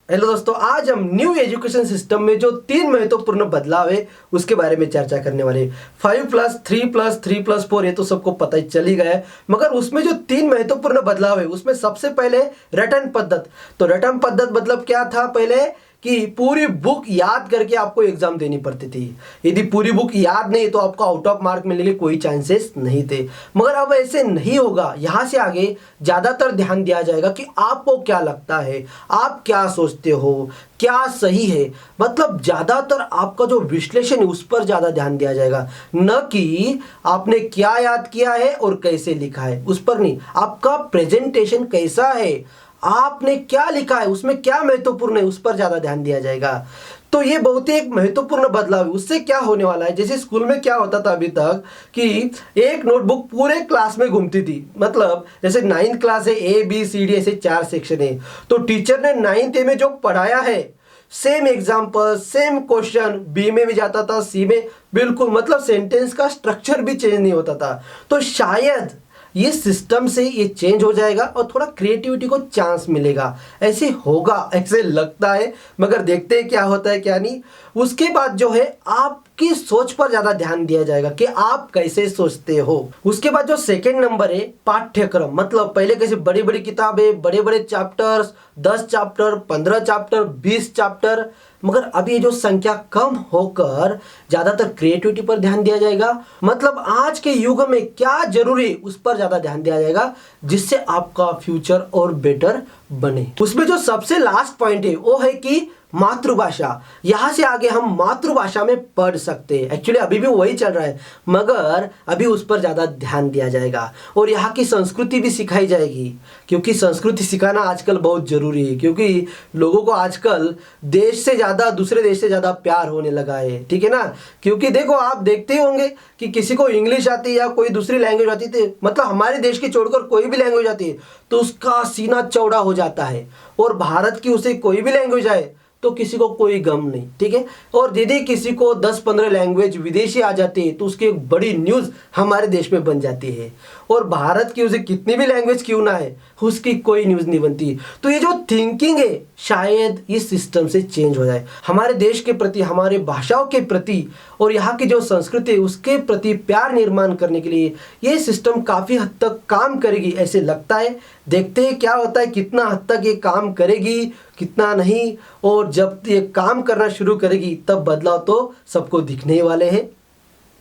Hello दोस्तों, आज हम न्यू एजुकेशन सिस्टम में जो 3 महत्वपूर्ण बदलाव है उसके बारे में चर्चा करने वाले। 5+3+3+4 ये तो सबको पता ही चल ही गया है, मगर उसमें जो 3 महत्वपूर्ण बदलाव है उसमें सबसे पहले रटन पद्धत। तो रटन पद्धत मतलब क्या था पहले कि पूरी बुक याद करके आपको एग्जाम देनी पड़ती थी। यदि पूरी बुक याद नहीं तो आपको आउट ऑफ मार्क मिलने के कोई चांसेस नहीं थे। मगर अब ऐसे नहीं होगा। यहाँ से आगे ज़्यादातर ध्यान दिया जाएगा कि आपको क्या लगता है, आप क्या सोचते हो, क्या सही है। मतलब ज़्यादातर आपका जो विश्लेषण है उस पर ज़्यादा ध्यान दिया जाएगा, न कि आपने क्या याद किया है और कैसे लिखा है उस पर नहीं। आपका प्रेजेंटेशन कैसा है, आपने क्या लिखा है, उसमें क्या महत्वपूर्ण है उस पर ज्यादा ध्यान दिया जाएगा। तो ये बहुत ही एक महत्वपूर्ण बदलाव है। उससे क्या होने वाला है, जैसे स्कूल में क्या होता था अभी तक कि एक नोटबुक पूरे क्लास में घूमती थी। मतलब जैसे 9th क्लास है, ABCD ऐसे 4 सेक्शन है, तो टीचर ने 9th A में जो पढ़ाया है same example same question B में भी जाता था, C में बिल्कुल। मतलब सेंटेंस का स्ट्रक्चर भी चेंज नहीं होता था। तो शायद ये सिस्टम से ये चेंज हो जाएगा और थोड़ा क्रिएटिविटी को चांस मिलेगा। ऐसे होगा, ऐसे लगता है, मगर देखते हैं क्या होता है क्या नहीं। उसके बाद जो है आपकी सोच पर ज़्यादा ध्यान दिया जाएगा कि आप कैसे सोचते हो। उसके बाद जो सेकंड नंबर है पाठ्यक्रम। मतलब पहले कैसे बड़ी बड़ी किताबें, बड़े बड़े चैप्टर्स, 10 चैप्टर, 15 चैप्टर, 20 चैप्टर, मगर अभी ये जो संख्या कम होकर ज़्यादातर क्रिएटिविटी पर ध्यान दिया जाएगा। मतलब आज के युग में क्या जरूरी उस पर ज़्यादा ध्यान दिया जाएगा, जिससे आपका फ्यूचर और बेटर बने। उसमें जो सबसे लास्ट पॉइंट है वो है कि मातृभाषा। यहाँ से आगे हम मातृभाषा में पढ़ सकते हैं। एक्चुअली अभी भी वही चल रहा है, मगर अभी उस पर ज़्यादा ध्यान दिया जाएगा और यहाँ की संस्कृति भी सिखाई जाएगी, क्योंकि संस्कृति सिखाना आजकल बहुत ज़रूरी है। क्योंकि लोगों को आजकल देश से ज़्यादा, दूसरे देश से ज़्यादा प्यार होने लगा है, ठीक है ना। क्योंकि देखो, आप देखते ही होंगे कि किसी को इंग्लिश आती है या कोई दूसरी लैंग्वेज आती है, मतलब हमारे देश की छोड़कर कोई भी लैंग्वेज आती है तो उसका सीना चौड़ा हो जाता है। और भारत की उसे कोई भी लैंग्वेज आए तो किसी को कोई गम नहीं, ठीक है। और यदि किसी को 10-15 लैंग्वेज विदेशी आ जाती है तो उसकी एक बड़ी न्यूज़ हमारे देश में बन जाती है। और भारत की उसे कितनी भी लैंग्वेज क्यों ना है उसकी कोई न्यूज़ नहीं बनती। तो ये जो थिंकिंग है शायद इस सिस्टम से चेंज हो जाए। हमारे देश के प्रति, हमारे भाषाओं के प्रति और यहाँ की जो संस्कृति है उसके प्रति प्यार निर्माण करने के लिए ये सिस्टम काफ़ी हद तक काम करेगी ऐसे लगता है। देखते हैं क्या होता है, कितना हद तक ये काम करेगी, कितना नहीं। और जब ये काम करना शुरू करेगी तब बदलाव तो सबको दिखने ही वाले हैं।